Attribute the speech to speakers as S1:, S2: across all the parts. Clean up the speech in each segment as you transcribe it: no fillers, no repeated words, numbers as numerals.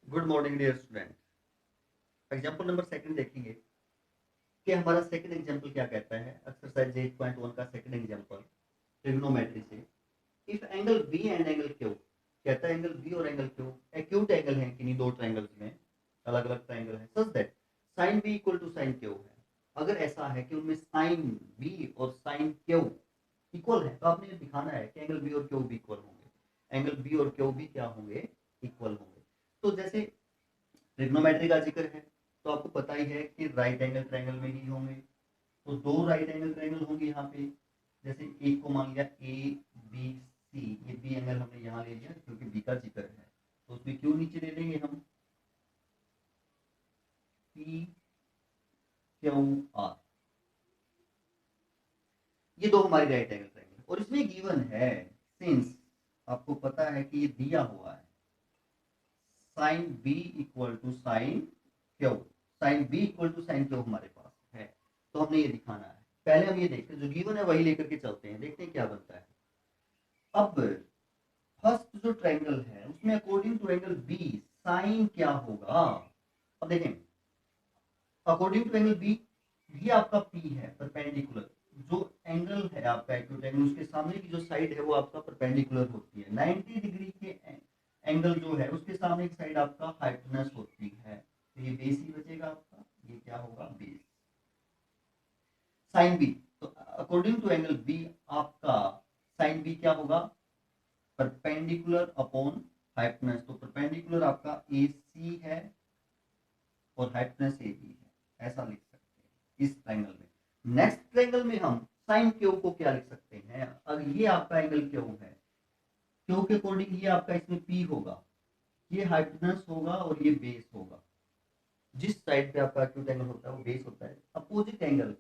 S1: Good morning dear student. Example number second देखेंगे कि हमारा सेकंड एग्जाम्पल क्या कहता है। एक्सरसाइज 8.1 का सेकंड एग्जाम्पल ट्रिग्नोमेट्री से। If angle B and angle Q, कहता है एंगल बी और एंगल क्यू एक्यूट एंगल है किन्हीं दो ट्रायंगल्स में, अलग अलग ट्रायंगल है, such that sine B equal to sine Q है। अगर ऐसा है कि उनमें साइन बी और साइन क्यू इक्वल है तो आपने ये दिखाना है कि एंगल बी और क्यू भी इक्वल होंगे, एंगल बी और क्यू भी क्या होंगे, इक्वल होंगे। तो जैसे ट्रिग्नोमेट्री का जिक्र है तो आपको पता ही है कि राइट एंगल ट्रायंगल में ही होंगे। तो दो राइट एंगल ट्रायंगल होंगे यहाँ पे। जैसे एक को मान लिया ए बी सी, ये बी एंगल हमने यहाँ ले लिया क्योंकि बी का जिक्र है, तो उसमें क्यों नीचे ले लेंगे हम पी क्यू आर। ये दो हमारी राइट एंगल ट्रायंगल और इसमें गिवन है, सिंस आपको पता है कि ये दिया हुआ है sine B equal to sine Q, sine B equal to sine Q हमारे पास है, तो हमने ये दिखाना है। पहले हम ये देखते हैं जो गिवन है वही लेकर के चलते हैं, देखते हैं क्या बनता है। अब फर्स्ट जो ट्रायंगल है उसमें according to angle B sine क्या होगा। अब देखें, अकॉर्डिंग टू एंगल बी, ये आपका पी है परपेंडिकुलर, जो एंगल है आपका एक्यूट एंगल उसके सामने की जो साइड है वो आपका परपेंडिकुलर होती है। 90 डिग्री के एंगल जो है उसके सामने की साइड आपका हाइपोटेनस होती है, तो ये बेस ही बचेगा आपका, ये क्या होगा बेस। साइन बी, तो अकॉर्डिंग टू एंगल बी आपका साइन बी क्या होगा, परपेंडिकुलर अपॉन हाइपोटेनस। तो परपेंडिकुलर आपका ए सी है और हाइपोटेनस ए बी है, ऐसा लिख सकते हैं इस ट्रायंगल में। नेक्स्ट ट्रायंगल में हम साइन क्यू को क्या लिख सकते हैं। अगर ये आपका एंगल क्यू है, क्यू के अकॉर्डिंग ये आपका इसमें पी होगा, ये हाइपोटेनस होगा और ये बेस होगा। जिस साइड पे आपका एक्यूट एंगल होता है वो बेस होता है। अपोजिट एंगल,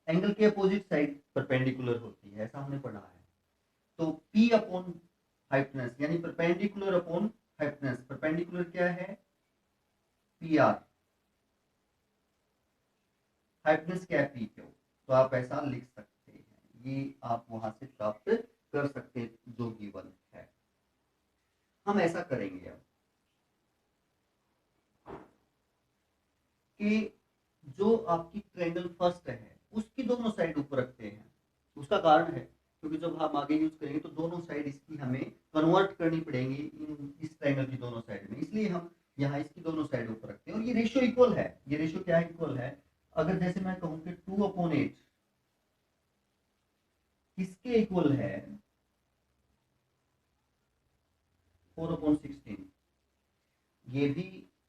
S1: एंगल के अपोजिट साइड परपेंडिकुलर होती है, ऐसा हमने पढ़ा है। तो P अपॉन हाइपोटेनस यानी परपेंडिकुलर अपॉन हाइपोटेनस, परपेंडिकुलर क्या है पी आर, हाइपोटेनस क्या है पी क्यू। तो आप ऐसा लिख सकते हैं, ये आप वहां से प्राप्त कर सकते हैं जो गिवन है। हम ऐसा करेंगे अब कि जो आपकी ट्रायंगल फर्स्ट है उसकी दोनों साइड ऊपर रखते हैं। उसका कारण है क्योंकि जब हम आगे यूज करेंगे तो दोनों साइड इसकी हमें कन्वर्ट करनी पड़ेंगी इस ट्रायंगल की दोनों साइड में, इसलिए हम यहाँ इसकी दोनों साइड ऊपर रखते हैं। और ये रेशियो इक्वल है, ये रेशियो क्या इक्वल है, अगर जैसे मैं कहूँ कि 2/8 किसके इक्वल है, 4/16, ये भी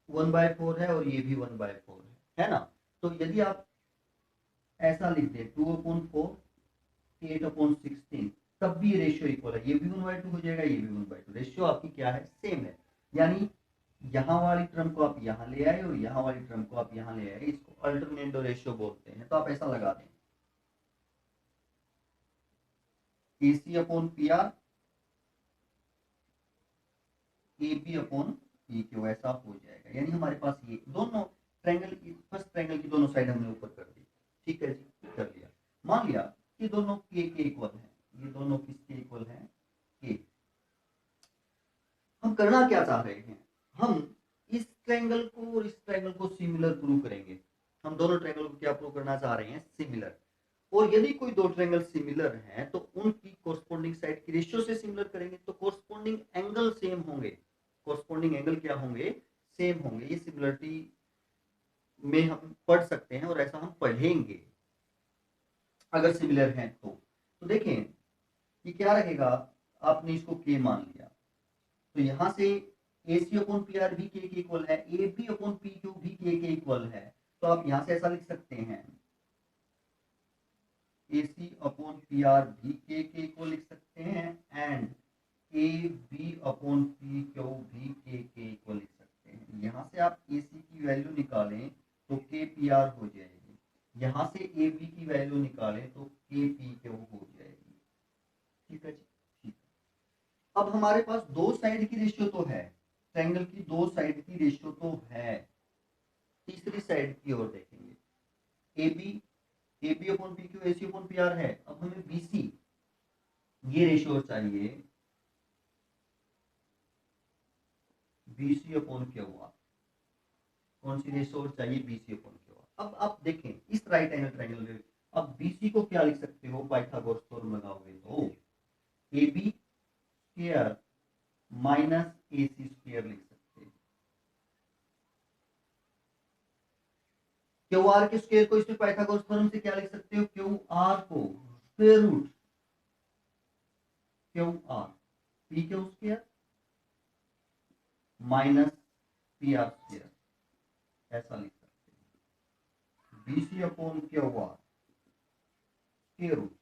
S1: 1/4 है और ये भी 1/4 है ना। तो यदि आप ऐसा लिख दे 2/4 8/16, तब भी रेशियो इक्वल है, ये भी 1/2 हो जाएगा, ये भी 1/2, रेशियो आपकी क्या है सेम है। यानी यहाँ वाली टर्म को आप यहाँ ले आए और यहाँ वाली टर्म को आप यहाँ ले आए, इसको अल्टरनेटिव रेशियो बोलते हैं। तो आप ऐसा लगा दें AC upon P R A B upon P Q, ऐसा हो जाएगा। यानी हमारे पास ये दोनों ट्रायंगल की, फर्स्ट ट्रायंगल की दोनों साइड हमने ऊपर कर दी, ठीक है जी, कर लिया। मान लिया कि दोनों के इक्वल हैं, ये दोनों किसके इक्वल हैं, के। हम करना क्या चाह रहे हैं, हम इस ट्रायंगल को और इस ट्रायंगल को सिमिलर प्रूव करेंगे। हम दोनों ट्रायंगल को क्या प्रूव करना चाह रहे हैं, सिमिलर। और यदि कोई दो ट्रायंगल सिमिलर हैं तो उनकी कोरस्पोंडिंग साइड की रेशियो से सिमिलर करेंगे तो कोरस्पोंडिंग एंगल सेम होंगे, कोरस्पोंडिंग एंगल क्या होंगे, सेम होंगे। ये सिमिलरिटी में हम पढ़ सकते हैं और ऐसा हम पढ़ेंगे अगर सिमिलर हैं तो देखें ये क्या रहेगा, आपने इसको के मान लिया तो यहां से AC अपॉन पी आर भी के इक्वल है, A B upon P Q भी के इक्वल है। तो आप यहां से ऐसा लिख सकते हैं AC अपॉन पी आर भी के इक्वल लिख सकते हैं and A B upon P Q भी के इक्वल लिख सकते हैं। यहाँ से आप AC की वैल्यू निकालें तो के पी आर हो जाएगी, यहाँ से ए बी की वैल्यू निकालें तो के पी क्यू हो जाएगी, ठीक है जी, ठीक। अब हमारे पास दो साइड की रेशियो तो है, ट्रायंगल की दो साइड की रेशियो तो है। तीसरी साइड की ओर देखेंगे, A B upon P Q AC upon P R है। अब हमें BC ये रेशियो चाहिए, BC अपॉन क्यू आर। कौन सी रेशो और चाहिए, BC अपॉन क्यू। अब आप देखें इस राइट एंगल ट्रायंगल में अब BC को क्या लिख सकते हो, पाइथागोरस थ्योरम लगाओगे तो AB square minus AC square लिख सकते हैं। क्यू आर के स्क्वायर को इसमें पाइथागोरस थ्योरम से क्या लिख सकते हो, क्यू आर को square root Q R P Q square minus P R square, ऐसा लिख सकते हैं। BC upon Q R square root,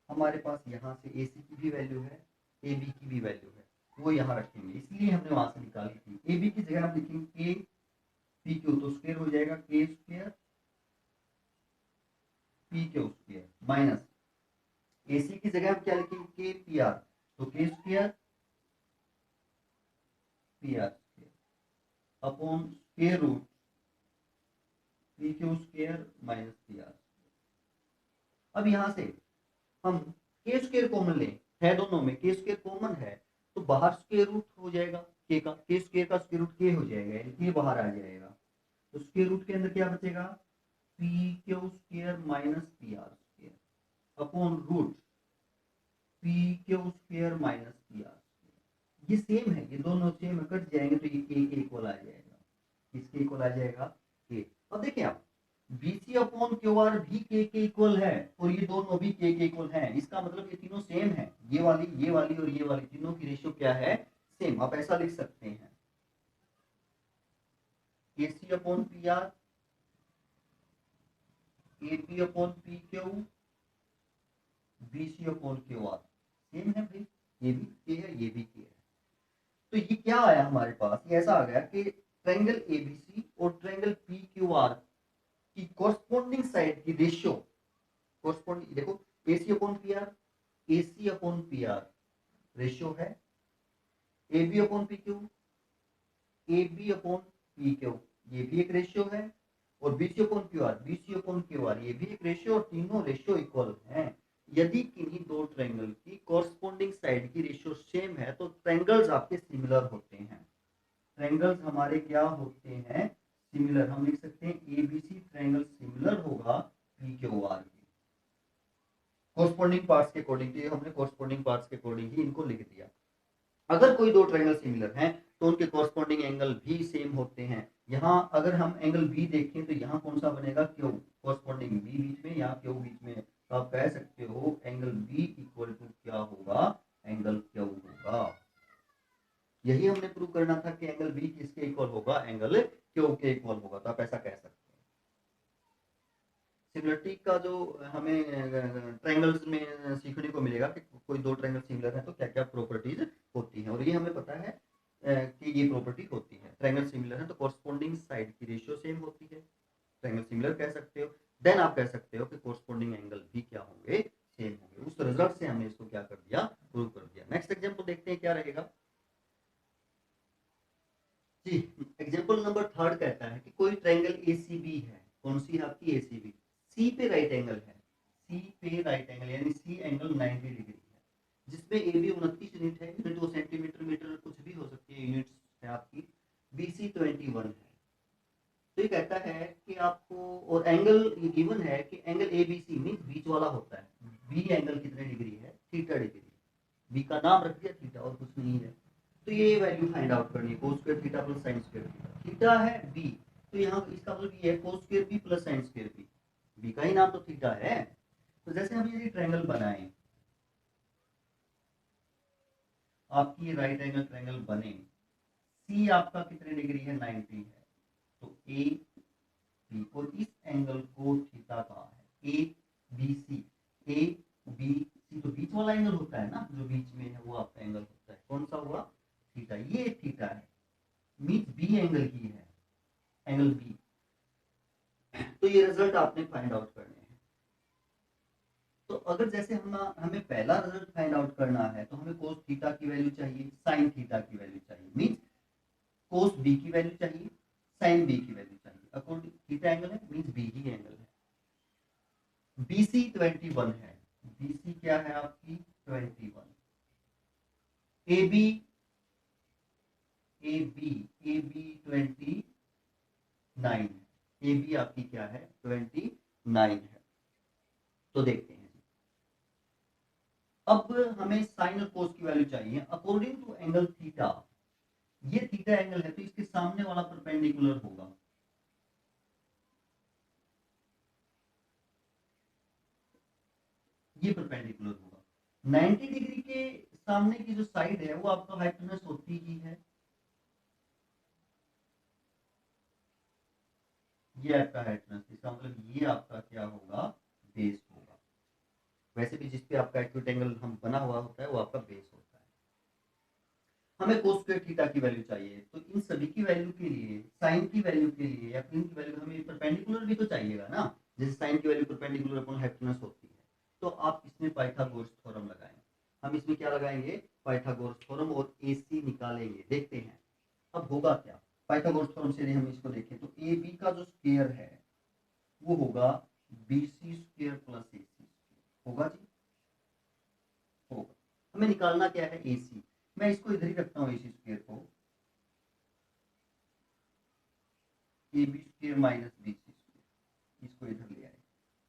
S1: हमारे पास यहाँ से AC की भी वैल्यू है, AB की भी वैल्यू है, वो यहाँ रखेंगे, इसलिए हमने वहां से निकाली थी। AB की जगह हम लिखेंगे K पी क्यू, तो स्क्वायर हो जाएगा K square P Q square minus AC की जगह हम क्या लिखेंगे K पी आर, तो K square P R square upon square root P Q square minus P R. अब यहां से हम के स्क्वायर कॉमन लें, है दोनों में के स्क्वायर कॉमन है, तो बाहर स्क्वायर रूट हो जाएगा के का, के स्क्वायर का स्क्वायर रूट के हो जाएगा, यानी के बाहर आ जाएगा, तो स्क्वायर रूट के अंदर क्या बचेगा, P Q square minus P R square upon root P Q square minus P R square. ये सेम है, ये दोनों सेम कट जाएंगे तो ये के इक्वल आ जाएगा, इसके इक्वल आ जाएगा के। अब देखिए आप BC अपॉन क्यू आर भी के इक्वल है और ये दोनों भी के इक्वल हैं, इसका मतलब ये तीनों सेम है, ये वाली और ये वाली तीनों की रेशियो क्या है, सेम। आप ऐसा लिख सकते हैं AC upon P are AP upon P Q BC upon Q are, same है भाई, ये भी के है ये भी के है। तो ये क्या आया हमारे पास, ये ऐसा आ गया कि ट्रायंगल ABC और ट्रायंगल PQR की कोरस्पोंडिंग साइड की रेशियो, कोरस्पोंडिंग देखो AC upon PR AC upon PR ratio है, AB upon PQ AB upon PQ ये भी एक रेशियो है, और BC upon QR BC upon QR ये भी एक रेशियो, और तीनों रेशियो इक्वल हैं। यदि किन्हीं दो ट्रायंगल की कोरस्पोंडिंग साइड की रेशियो सेम है तो ट्रायंगल्स आपके सिमिलर होते हैं, ट्रायंगल्स हमारे क्या होते हैं, सिमिलर। हम लिख सकते हैं ABC ट्रायंगल सिमिलर होगा PQR के कोरस्पोंडिंग पार्ट्स के अकॉर्डिंग, हमने कोरस्पोंडिंग पार्ट्स के अकॉर्डिंग ही इनको लिख दिया। अगर कोई दो ट्रायंगल सिमिलर हैं तो उनके कोरस्पोंडिंग एंगल भी सेम होते हैं। यहाँ अगर हम एंगल बी देखें तो यहाँ कौन सा बनेगा, क्यू, कोरस्पोंडिंग बी बीच में, यहाँ क्यू बीच में, तो आप कह सकते हो एंगल बी इक्वल टू क्या होगा, एंगल क्यू होगा। यही हमने प्रूव करना था कि एंगल बी किसके इक्वल होगा, एंगल क्यू के इक्वल होगा, तो आप ऐसा कह सकते हैं। सिमिलरिटी का जो हमें ट्रायंगल्स में सीखने को मिलेगा कि कोई दो ट्रायंगल सिमिलर है तो क्या क्या प्रॉपर्टीज होती हैं, और ये हमें पता है कि ये प्रॉपर्टी होती है। ट्रायंगल सिमिलर है तो कोरस्पोंडिंग साइड की रेशियो सेम होती है, ट्रायंगल सिमिलर कह सकते हो। देन आप कह सकते हो कि कोरस्पोंडिंग एंगल भी क्या होंगे, सेम होंगे। उस रिजल्ट से हमने इसको क्या कर दिया, प्रूव कर दिया। नेक्स्ट एग्जांपल देखते हैं क्या रहेगा जी। एग्जांपल नंबर थर्ड कहता है कि कोई ट्रायंगल ACB है, कौन सी है आपकी ACB, सी पे राइट एंगल है, सी पे राइट एंगल यानी सी एंगल 90 डिग्री है, जिसमें ए बी 29 यूनिट है, यूनिट वो सेंटीमीटर मीटर कुछ भी हो सकती है, यूनिट है आपकी। BC 21 है, तो ये कहता है कि आपको, और एंगल ये गिवन है कि एंगल ABC मीन बीच वाला होता है, बी एंगल कितने डिग्री है, थीटा डिग्री, बी का नाम रख दिया थीटा और कुछ नहीं है। तो ये वैल्यू फाइंड आउट करनी है, cos square theta plus sin square theta, theta है b, तो यहाँ इसका मतलब ये है cos square b plus sin square b, b का ही नाम तो थीटा है। तो जैसे हम ये ट्रायंगल बनाएं, आपकी राइट एंगल ट्रायंगल बने, c आपका कितने डिग्री है, 90 है, तो a b, और इस एंगल को थीटा कहा है, a b c, a b c तो बीच वाला एंगल होता है ना, जो बीच में है वो आपका एंगल होता है, कौन सा हुआ, थीटा। ये थीटा है, मीन्स बी एंगल ही है, एंगल बी। तो ये रिजल्ट आपने फाइंड आउट करने हैं। तो अगर जैसे हमें पहला रिजल्ट फाइंड आउट करना है तो हमें कोस थीटा की वैल्यू चाहिए, साइन थीटा की वैल्यू चाहिए, मीन्स कोस बी की वैल्यू चाहिए, साइन बी की वैल्यू चाहिए। अकॉर्डिंग थीटा एंगल है मीन्स बी ही एंगल है। BC 21 है, BC क्या है आपकी 21, AB AB AB 21 9 है, ए बी आपकी क्या है 29 है। तो देखते हैं अब हमें साइन और कोस की वैल्यू चाहिए अकॉर्डिंग टू एंगल थीटा। ये थीटा एंगल है तो इसके सामने वाला परपेंडिकुलर होगा, ये परपेंडिकुलर होगा। 90 डिग्री के सामने की जो साइड है वो आपका हाइपोटेनस होती ही है, ये आपका हाइपोटेनस, इसका मतलब ये आपका क्या होगा बेस होगा। वैसे भी जिसपे आपका एक्यूट एंगल हम बना हुआ होता है वो आपका बेस होता है। हमें कोस स्क्वायर थीटा की वैल्यू चाहिए, तो इन सभी की वैल्यू के लिए, साइन की वैल्यू के लिए या प्लेन की वैल्यू, हमें परपेंडिकुलर भी तो चाहिएगा ना, जैसे साइन की वैल्यू परपेंडिकुलर अपॉन हाइपोटेनस होती है। तो आप इसमें पाइथागोरस थ्योरम लगाएं। हम इसमें क्या लगाएंगे पाइथागोरस थ्योरम और AC निकालेंगे। देखते हैं अब होगा क्या। पाइथागोरस थ्योरम से हम इसको देखें तो AB का जो स्क्वायर है वो होगा BC square plus AC square होगा जी, होगा। हमें निकालना क्या है AC। मैं इसको इधर ही रखता हूँ AC स्क्वायर को, AB square minus BC square, इसको इधर ले आए।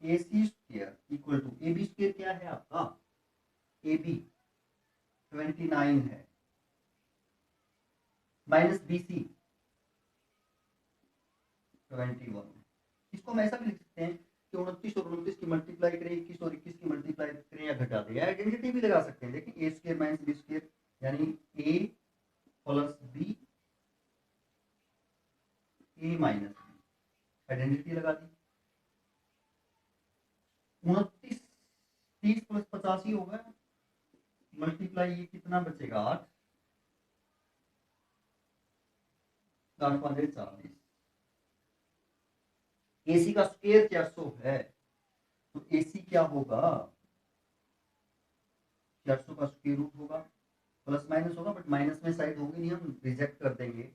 S1: AC square equal to AB square क्या है आपका AB 29 है माइनस BC 21 है। इसको हम ऐसा भी लिख सकते हैं कि 29 और 29 की मल्टीप्लाई करें, 21 और 21 की मल्टीप्लाई करें या घटा दें, या आइडेंटिटी भी लगा सकते हैं। देखिए A square minus B square यानी A plus B, A minus B, identity लगा दी। 29 30 प्लस 85 होगा, मल्टीप्लाई ये कितना बचेगा 8, 8 5 40। AC का स्क्वायर 400 है, तो AC क्या होगा 400 का स्क्वायर रूट होगा, प्लस माइनस होगा बट माइनस में साइड होगी नहीं, हम रिजेक्ट कर देंगे।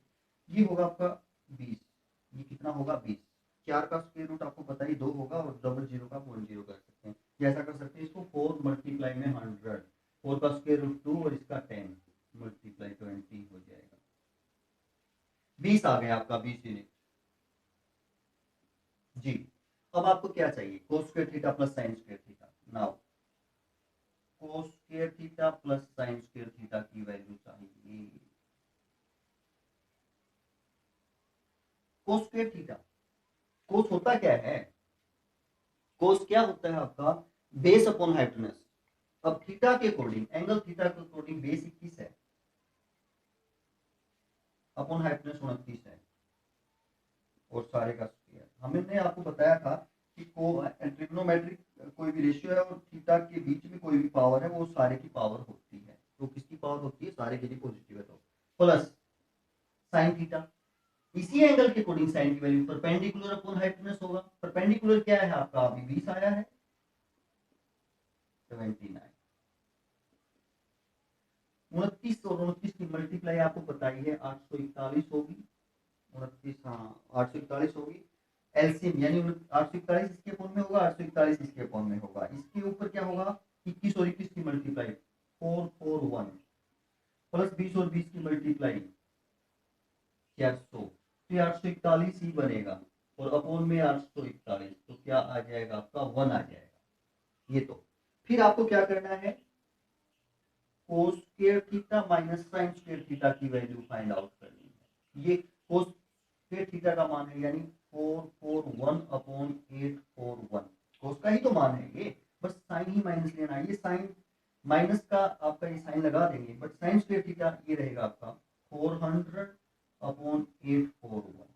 S1: ये होगा आपका 20, ये कितना होगा 20। 4 का स्क्वायर रूट आपको पता ही 2 होगा और डबल जीरो का 10 कर सकते हैं, जैसा कर सकते हैं इसको 4 मल्टीप्लाई में 100, 4 का स्क्वायर रूट 2 और इसका 10 मल्टीप्लाई 20 हो जाएगा, 20 आ गया आपका 20 यूनिट जी। अब आपको क्या चाहिए cos square theta plus sine square theta. Now cos square theta plus sine square theta की वैल्यू चाहिए। कोस स्क्वायर थीटा, कोस होता क्या है, कोस क्या होता है आपका बेस अपॉन हाइपोटेनस। अब थीटा के अकॉर्डिंग, एंगल थीटा के अकॉर्डिंग बेस 21 है अपॉन हाइपोटेनस 29 है और सारे का स्क्वायर। हमने आपको बताया था कि ट्रिग्नोमेट्रिक कोई भी रेशियो है और थीटा के बीच में कोई भी पावर है वो सारे की पावर होती है, तो किसकी पावर होती है सारे के लिए पॉजिटिव है, तो प्लस साइन थीटा, इसी एंगल के अकॉर्डिंग साइन की वैल्यू परपेंडिकुलर अपॉन हाइपोटेनस होगा। परपेंडिकुलर क्या है आपका अभी 20 आया है 29, 29 और 29 की मल्टीप्लाई आपको पता ही है 841 होगी, 29 हाँ 841 होगी। एलसीएम यानी 841 इसके अपॉन में होगा, 841 इसके अपॉन में होगा, इसके ऊपर क्या होगा 21 और 21 की मल्टीप्लाई 441 प्लस 20 और 20 की मल्टीप्लाई 400, तो 841 ही बनेगा और अपॉन में 841, तो क्या आ जाएगा आपका 1 आ जाएगा। ये तो फिर आपको क्या करना है cos square theta minus sine square theta की वैल्यू फाइंड आउट करनी है। ये कोस स्क्वायर थीटा का मान है यानी 441 अपॉन 841, कोस का ही तो मान है ये, बस साइन ही माइनस लेना है। ये साइन माइनस का आपका ये साइन लगा देंगे, बट साइन स्क्वायर थीटा ये रहेगा आपका 400 अपॉन 841।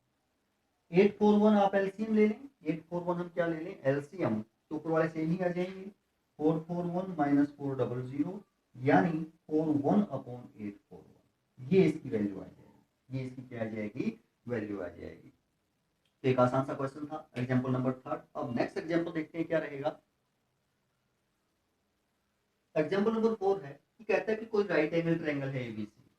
S1: 841 आप एलसीएम ले लें, 841 हम क्या ले लें एलसीएम, तो ऊपर वाले सेम ही आ जाएंगे, 441 माइनस 400 यानी 41 अपॉन 841, ये इसकी वैल्यू आ जाएगी, ये इसकी क्या आ जाएगी वैल्यू आ जाएगी। तो एक आसान सा क्वेश्चन था एग्जांपल नंबर 3। अब नेक्स्ट एग्जांपल देखते हैं क्या रहेगा। एग्जांपल नंबर 4 है कि कहता है कि कोई राइट एंगल ट्रायंगल है एबीसी,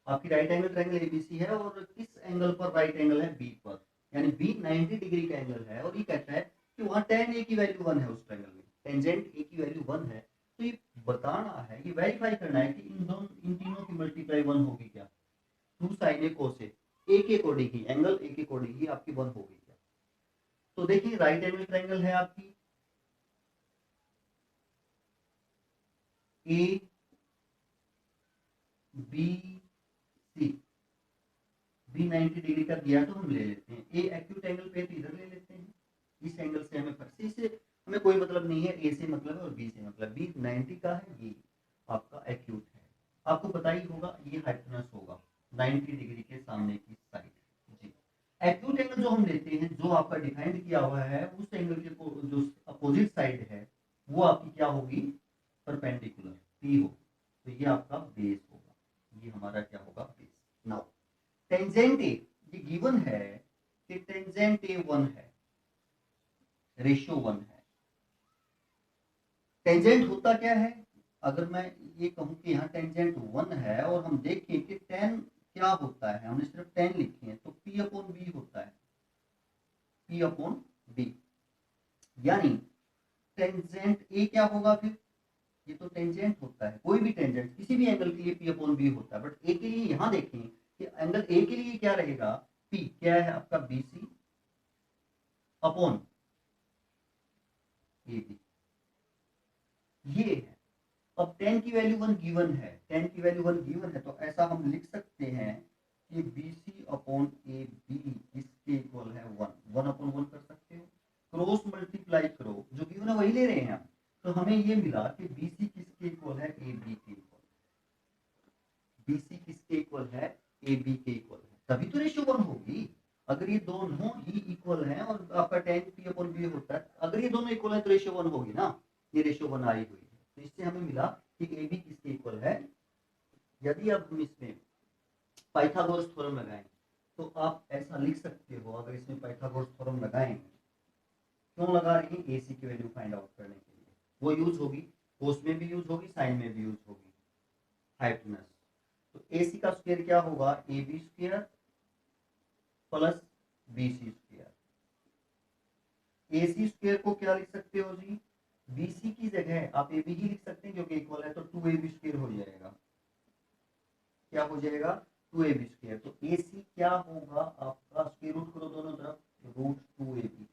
S1: आपकी राइट एंगल ट्रायंगल एबीसी है और किस एंगल पर राइट एंगल है बी पर, यानी बी 90 डिग्री का एंगल है और ये कहता है कि वहां tan a की वैल्यू 1 है, उस ट्रायंगल में टेंजेंट a की वैल्यू 1 है। तो ये बताना है, ये वेरीफाई करना है कि इन तीनों की मल्टीप्लाई 1 होगी क्या, 2 sin a cos a, ए के अकॉर्डिंग ही, एंगल ए के अकॉर्डिंग ही आपकी 1 होगी क्या? तो देखिए राइट एंगल ट्रायंगल है आपकी A B C, B 90 degree का दिया तो हम ले लेते हैं, ए एक्यूट एंगल पे तो इधर ले लेते हैं, इस एंगल से हमें सी से हमें कोई मतलब नहीं है, ए से मतलब है और बी से मतलब, बी 90 का है, ये आपका एक्यूट है। आपको पता ही होगा ये हाइपोटेनस होगा 90 डिग्री के सामने की साइड जी। एक्यूट एंगल जो हम लेते हैं, जो आपका डिफाइंड किया हुआ है, उस एंगल के जो अपोजिट साइड है वो आपकी क्या होगी, परपेंडिकुलर पी हो, तो ये आपका बेस होगा, ये हमारा क्या होगा, बेस। नाउ टेंजेंट ए, ये गिवन है कि टेंजेंट ए 1 है, रेशियो 1 है। टेंजेंट होता क्या है, अगर मैं ये कहूं कि यहाँ टेंजेंट 1 है और हम देखें कि टेन क्या होता है, हमने सिर्फ 10 लिखे हैं, तो पी अपॉन बी होता है, पी अपॉन बी, यानी टेंजेंट ए क्या होगा फिर, ये तो टेंजेंट होता है, कोई भी टेंजेंट किसी भी एंगल के लिए पी अपॉन बी होता है, बट ए के लिए यहां देखें कि एंगल ए के लिए क्या रहेगा, पी क्या है आपका, B C upon A B, ये है। अब टेन की वैल्यू 1 गिवन है, टेन की वैल्यू 1 गिवन है, तो ऐसा हम लिख सकते हैं कि B C upon A B इसके इक्वल है 1, 1 अपॉन 1 कर सकते हो, क्रॉस मल्टीप्लाई करो, जो गिवन है वही ले रहे हैं हम, तो हमें ये मिला कि बी सी किसके इक्वल है, ए बी के इक्वल, बी सी किसके इक्वल है, ए बी के इक्वल है, तभी तो रेशियो 1 होगी। अगर ये दोनों ही इक्वल हैं और आपका टेन पी अपॉन बी होता है, अगर ये दोनों इक्वल है तो रेशियो 1 होगी ना, ये रेशियो 1 आई हुई है, तो इससे हमें मिला कि ए बी किसके इक्वल है। यदि अब हम इसमें पाइथागोरस थ्योरम लगाएं तो आप ऐसा लिख सकते हो, अगर इसमें पाइथागोरस थ्योरम लगाएं, क्यों लगा रहे हैं, एसी की वैल्यू फाइंड आउट करने के लिए, वो यूज होगी, कोस में भी यूज होगी, साइन में भी यूज होगी, हाइपोटेनस। तो एसी का स्क्वायर क्या होगा, A B square plus B C square, AC square को क्या लिख सकते हो जी, बीसी की जगह आप ए बी ही लिख सकते हैं क्योंकि इक्वल है, तो 2ab स्क्वायर हो जाएगा, क्या हो जाएगा, 2ab स्क्वायर, तो ac क्या होगा आपका, स्क्वायर रूट करो दोनों तरफ, रूट 2ab,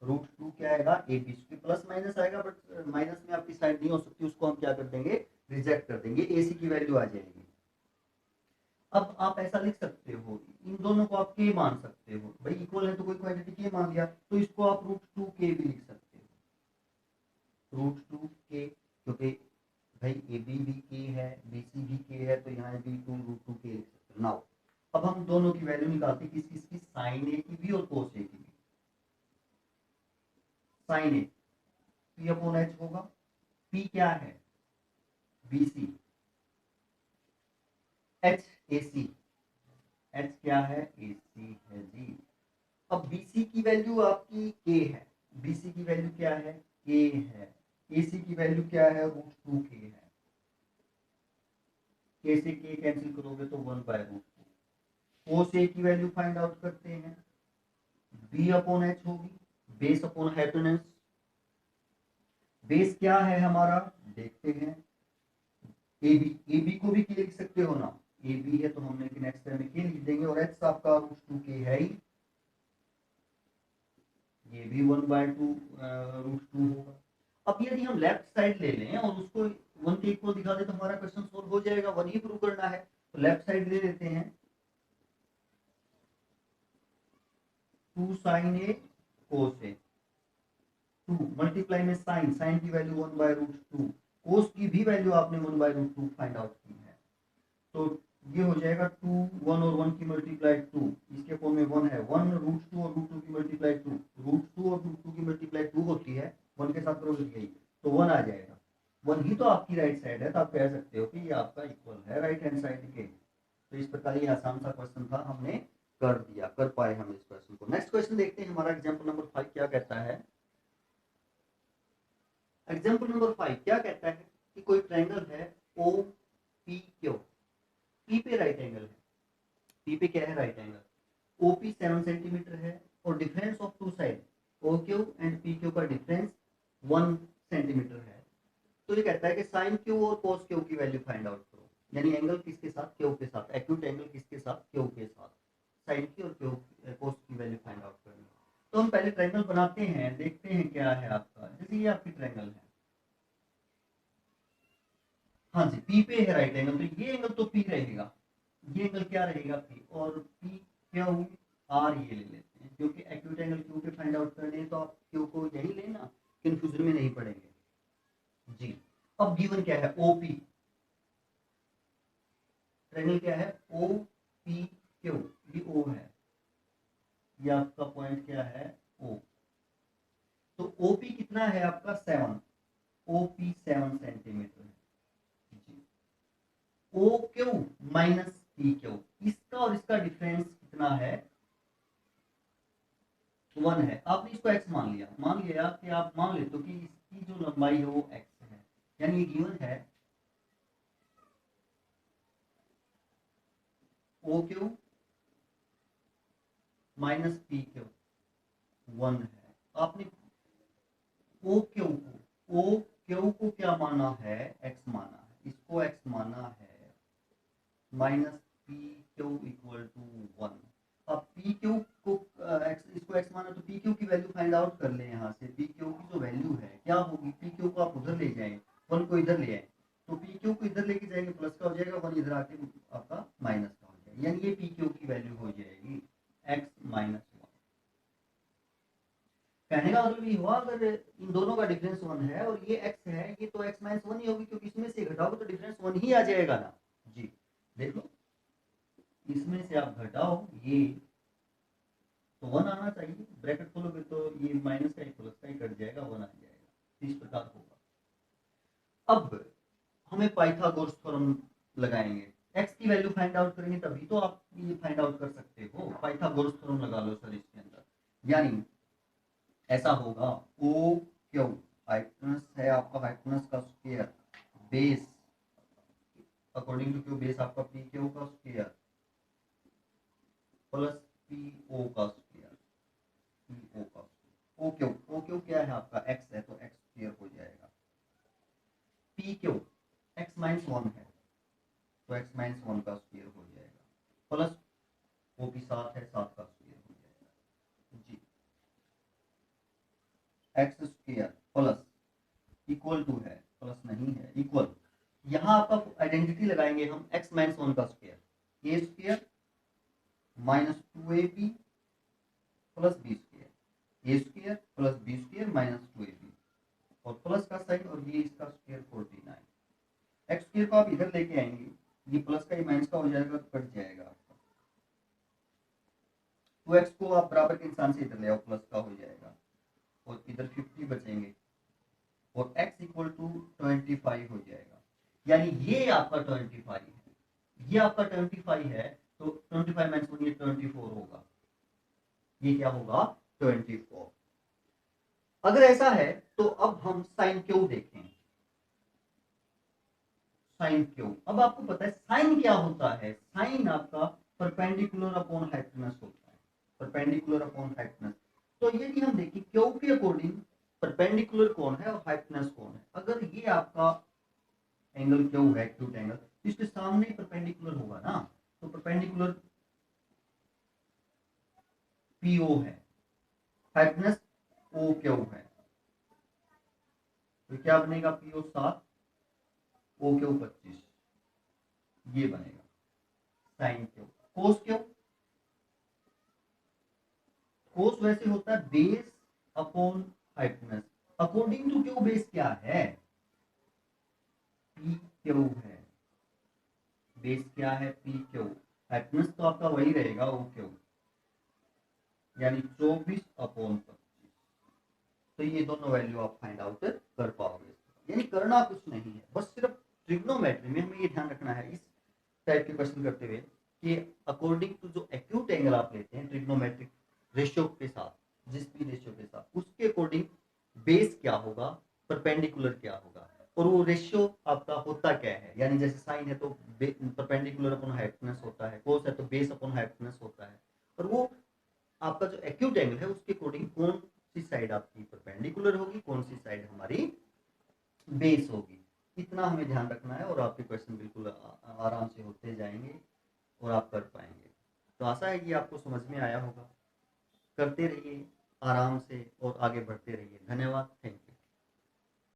S1: रूट 2 क्या आएगा, ab स्क्वायर, प्लस माइनस आएगा बट माइनस में आपकी साइड नहीं हो सकती, उसको हम क्या कर देंगे, रिजेक्ट कर देंगे, ac की वैल्यू आ जाएगी। अब आप ऐसा लिख सकते हो, इन दोनों को आप के मान सकते हो, भाई इक्वल है तो कोई क्वांटिटी के मान लिया, तो इसको आप रूट 2 के भी लिख सकते हो, रूट 2 के, क्योंकि भाई ए बी भी के है, बी सी भी के है, तो यहाँ भी 2 रूट 2 के लिख सकते हो। नाउ अब हम दोनों की वैल्यू निकालते, किस किस की, साइन ए की भी और कोस ए की भी। Sine A P upon H होगा, पी क्या है, B C, H A C, H क्या है, ए सी है जी। अब बीसी की वैल्यू आपकी के है, बीसी की वैल्यू क्या है, के है, एसी की वैल्यू क्या है, रूट 2 के है, के से के कैंसिल करोगे तो 1 बाय रूट 2, कोस ए की वैल्यू फाइंड आउट करते हैं, बी अपॉन एच होगी, बेस अपॉन हाइपोटेनस, बेस क्या है हमारा, देखते हैं, ए बी, ए बी को भी के लिख सकते हो ना, ए बी है तो हमने नेक्स्ट टाइम में के लिख देंगे, और एच आपका रूट 2 के है ही, ये भी 1 बाय 2 रूट 2 होगा। अब यदि हम लेफ्ट साइड ले लें और उसको 1 के इक्वल दिखा दे तो हमारा क्वेश्चन सोल्व हो जाएगा, 1 ही प्रूव करना है, तो लेफ्ट साइड ले लेते हैं, 2 साइन ए कोस ए, 2 मल्टीप्लाई में साइन, साइन की वैल्यू 1 बाय रूट 2, कोस की भी वैल्यू आपने 1 बाय रूट 2 फाइंड आउट की है, तो ये हो जाएगा 2 1 और 1 की मल्टीप्लाई 2, इसके फॉर्म में 1 है, 1 रूट 2 और रूट 2 की मल्टीप्लाई 2, रूट 2 और रूट 2 की मल्टीप्लाई 2 होती है, 1 के साथ करोगे यही, तो 1 आ जाएगा, 1 ही तो आपकी राइट साइड है, तो आप कह सकते हो कि ये आपका इक्वल है राइट हैंड साइड के। तो इस प्रकार ये आसान सा क्वेश्चन था, हमने कर दिया, कर पाए हम इस क्वेश्चन को। नेक्स्ट क्वेश्चन देखते हैं, हमारा एग्जांपल नंबर 5 क्या कहता है। एग्जांपल नंबर 5 क्या कहता है कि कोई ट्रायंगल है ओ पी क्यू, पी पे राइट एंगल है, पी पे क्या है, राइट एंगल, ओपी 7 सेंटीमीटर है और difference of two side O Q and P Q का डिफरेंस 1 सेंटीमीटर है, तो ये कहता है कि साइन क्यू और कोस क्यू की वैल्यू फाइंड आउट करो, यानी एंगल किसके साथ, क्यू के साथ, एक्यूट एंगल किसके साथ, क्यू के साथ, साइन की और क्यू कोस की वैल्यू फाइंड आउट करनी है। तो हम पहले ट्रायंगल बनाते हैं, देखते हैं क्या है आपका। जैसे ये आपकी ट्रायंगल है, हाँ जी पी पे है राइट एंगल, तो ये एंगल तो पी रहेगा, ये एंगल क्या रहेगा पी, और पी क्यू आर ये ले लेते हैं, क्योंकि एक्यूट एंगल क्यू पे फाइंड आउट करने हैं तो आप क्यू को यही लेना, कंफ्यूजन में नहीं पड़ेंगे जी। अब गिवन क्या है, ओपी, ट्रायंगल क्या है, ओ पी क्यू, ये ओ है, ये आपका पॉइंट क्या है ओ, तो ओपी कितना है आपका 7, ओपी 7 सेंटीमीटर है जी। O Q minus P Q, इसका और इसका डिफरेंस कितना है, 1 है। आपने इसको x मान लिया, मान लिया कि आप मान लेते हो कि इसकी जो लंबाई है वो x है, यानी ये गिवन है O Q minus P Q 1 है। आपने ओ क्यू को क्या माना है, x माना है, इसको x माना है, minus P Q equal to 1। अब पी क्यू को इसको x माना, तो पी क्यू की वैल्यू फाइंड आउट कर ले। यहाँ से पी क्यू की जो वैल्यू है क्या होगी, पी क्यू को आप उधर ले जाएंगे, 1 को इधर ले आए, तो पी क्यू को इधर लेके जाएंगे प्लस का हो जाएगा, 1 इधर आके आपका माइनस का हो जाएगा, यानी ये पी क्यू की वैल्यू हो जाएगी x माइनस 1। कहने का मतलब ये हुआ, अगर इन दोनों का डिफरेंस 1 है और ये x है, ये तो x माइनस 1 ही होगी, क्योंकि इसमें से घटाओगे तो डिफरेंस 1 ही आ जाएगा ना जी। देख लो, इसमें से आप घटाओ ये तो 1 आना चाहिए, ब्रैकेट खोलोगे तो ये माइनस का ही प्लस का ही कट जाएगा, 1 आ जाएगा, इस प्रकार होगा। अब हमें पाइथागोरस थ्योरम लगाएंगे, x की वैल्यू फाइंड आउट करेंगे तभी तो आप ये फाइंड आउट कर सकते हो। पाइथागोरस थ्योरम लगा लो सर इसके अंदर, यानी ऐसा होगा ओ क्यू, हाइपोटेनस है आपका, हाइपोटेनस का square base, according to Q base आपका पी क्यू का स्क्वायर प्लस पी ओ का स्क्वायर, पी ओ का स्क्वायर, ओ क्यू क्या है आपका x है, तो x स्क्वायर हो जाएगा, पी क्यू x माइनस 1 है तो x माइनस 1 का स्क्वायर हो जाएगा, प्लस ओ पी 7 है, 7 का स्क्वायर हो जाएगा जी, X square plus equal to है, प्लस नहीं है इक्वल, यहाँ आपका आइडेंटिटी लगाएंगे हम, x माइनस 1 का square, A square minus 2ab plus B square, A square plus B square minus 2ab, और प्लस का साइन और ये इसका स्क्वायर 49, एक्स स्क्वायर को आप इधर लेके आएंगे, ये प्लस का ही माइनस का हो जाएगा तो कट जाएगा आपका, तो एक्स को आप बराबर के इंसान से इधर ले आओ, प्लस का हो जाएगा और इधर 50 बचेंगे और x इक्वल टू 25 हो जाएगा, यानी ये आपका 25 है, ये आपका 25 है, तो 25 माइनस 1 ये 24 होगा, ये क्या होगा 24। अगर ऐसा है तो अब हम साइन क्यू देखें, साइन क्यू, अब आपको पता है साइन क्या होता है, साइन आपका परपेंडिकुलर अपॉन हाइपोटेनस होता है, परपेंडिकुलर अपॉन हाइपोटेनस। तो यदि हम देखें क्यू के अकॉर्डिंग परपेंडिकुलर कौन है और हाइपोटेनस कौन है, अगर ये आपका एंगल क्यू है, एक्यूट एंगल, इसके सामने परपेंडिकुलर होगा ना, तो परपेंडिकुलर पीओ है, हाइपोटेनस ओ क्यू है, तो क्या बनेगा पीओ 7 ओ क्यू 25, ये बनेगा sine Q. Cos Q, cos वैसे होता है base upon hypotenuse, according to Q base क्या है, पी क्यू है, बेस क्या है पी क्यू, हाइपोटेनस तो आपका वही रहेगा ओ क्यू, यानी 24 अपॉन 25, तो ये दोनों वैल्यू आप फाइंड आउट कर पाओगे। यानी करना कुछ नहीं है, बस सिर्फ ट्रिग्नोमेट्री में हमें ये ध्यान रखना है इस टाइप के क्वेश्चन करते हुए कि अकॉर्डिंग टू जो एक्यूट एंगल आप लेते हैं ट्रिग्नोमेट्रिक रेशियो के साथ, जिस भी रेशियो के साथ, उसके अकॉर्डिंग बेस क्या होगा, परपेंडिकुलर क्या होगा, और वो रेशियो आपका होता क्या है, यानी जैसे साइन है तो परपेंडिकुलर अपॉन हाइपोटेनस होता है, कोस है तो बेस अपॉन हाइपोटेनस होता है, और वो आपका जो एक्यूट एंगल है उसके अकॉर्डिंग कौन सी साइड आपकी परपेंडिकुलर होगी, कौन सी साइड हमारी बेस होगी, इतना इतना हमें ध्यान रखना है और आपके क्वेश्चन बिल्कुल आराम से होते जाएंगे और आप कर पाएंगे। तो आशा है कि आपको समझ में आया होगा। करते रहिए आराम से और आगे बढ़ते रहिए। धन्यवाद।